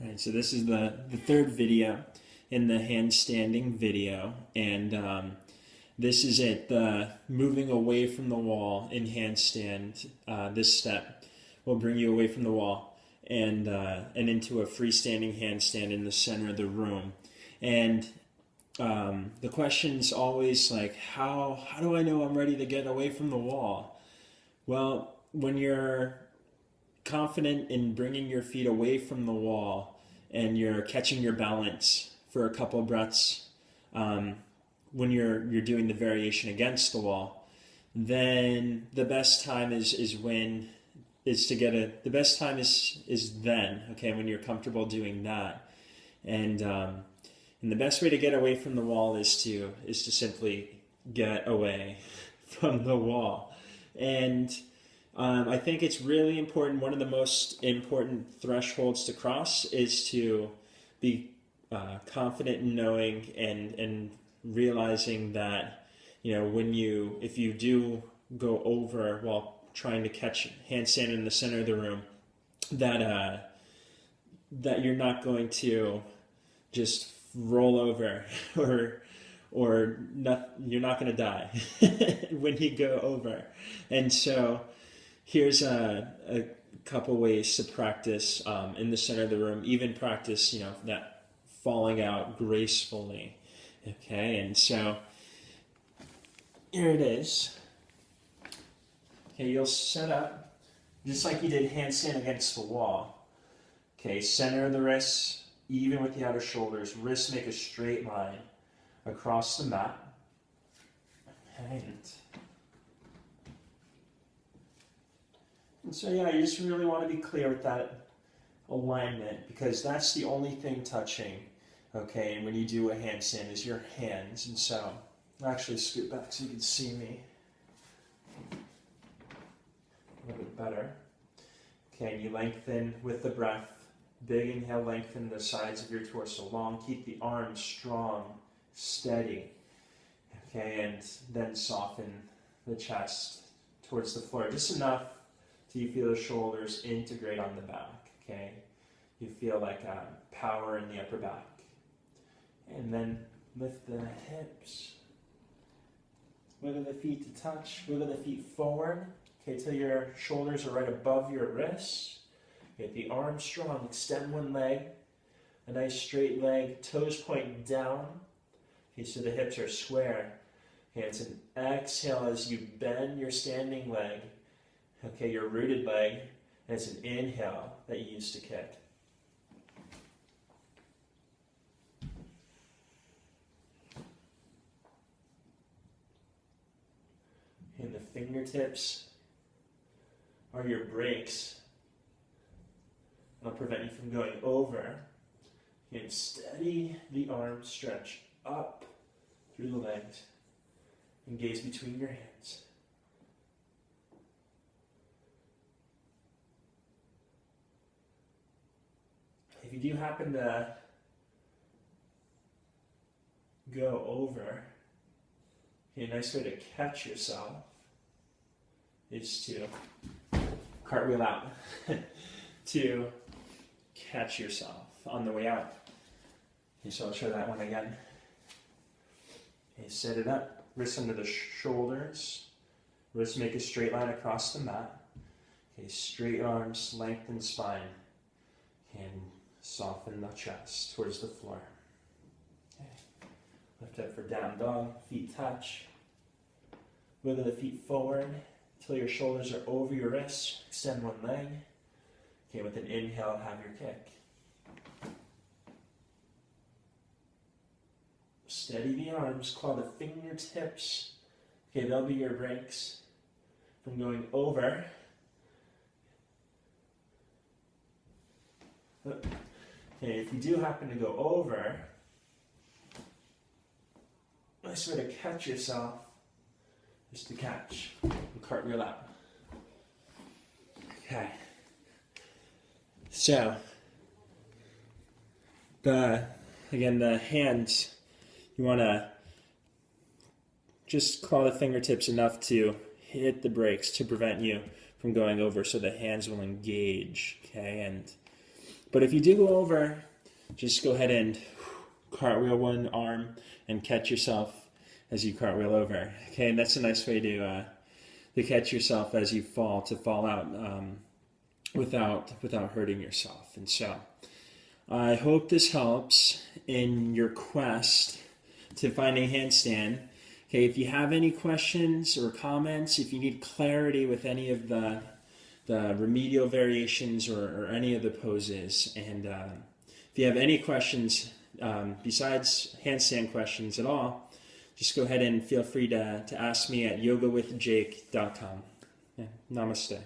Alright, so this is the third video in the handstanding video, and this is it, the moving away from the wall in handstand. This step will bring you away from the wall and into a freestanding handstand in the center of the room. And the question's always like, how do I know I'm ready to get away from the wall? Well, when you're confident in bringing your feet away from the wall and you're catching your balance for a couple of breaths when you're doing the variation against the wall, then the best time is then, okay, when you're comfortable doing that. And the best way to get away from the wall is to simply get away from the wall. And I think it's really important. One of the most important thresholds to cross is to be confident in knowing and realizing that, if you do go over while trying to catch handstand in the center of the room, that you're not going to just roll over or not, you're not going to die when you go over. And so here's a couple ways to practice in the center of the room, even practice, that falling out gracefully. Okay, and so here it is. Okay, you'll set up just like you did handstand against the wall. Okay, center of the wrists, even with the outer shoulders. Wrists make a straight line across the mat. Okay, and so yeah, you just really want to be clear with that alignment, because that's the only thing touching, okay, and when you do a handstand is your hands. And so I'll actually scoot back so you can see me a little bit better. Okay, and you lengthen with the breath. Big inhale, lengthen the sides of your torso long. Keep the arms strong, steady. Okay, and then soften the chest towards the floor. Just enough till you feel the shoulders integrate on the back. Okay, you feel like power in the upper back. And then lift the hips. Wiggle the feet to touch. Wiggle the feet forward. Okay, till your shoulders are right above your wrists. Get the arms strong. Extend one leg. A nice straight leg. Toes point down. Okay, so the hips are square. Okay, it's an exhale as you bend your standing leg. Okay, your rooted leg. And it's an inhale that you use to kick. And the fingertips are your brakes. That'll prevent you from going over. And steady the arms, stretch up through the legs, and gaze between your hands. If you do happen to go over, a nice way to catch yourself is to cartwheel out to catch yourself on the way out. Okay, so I'll show that one again. Okay, set it up, wrists under the shoulders, wrists make a straight line across the mat. Okay, straight arms, lengthen spine, and soften the chest towards the floor. Okay. Lift up for down dog, feet touch. Wiggle the feet forward until your shoulders are over your wrists. Extend one leg. Okay, with an inhale, have your kick. Steady the arms, claw the fingertips. Okay, they'll be your brakes from going over. Okay, if you do happen to go over, nice way to catch yourself is to catch and cartwheel out. Okay. So, the hands, you want to just claw the fingertips enough to hit the brakes to prevent you from going over, so the hands will engage, okay? And But if you do go over, just go ahead and cartwheel one arm and catch yourself as you cartwheel over. Okay, and that's a nice way to catch yourself as you fall, to fall out without hurting yourself. And so I hope this helps in your quest to find a handstand. Okay, if you have any questions or comments, if you need clarity with any of the remedial variations or any of the poses, and if you have any questions besides handstand questions at all, just go ahead and feel free to ask me at yogawithjake.com. Yeah, namaste.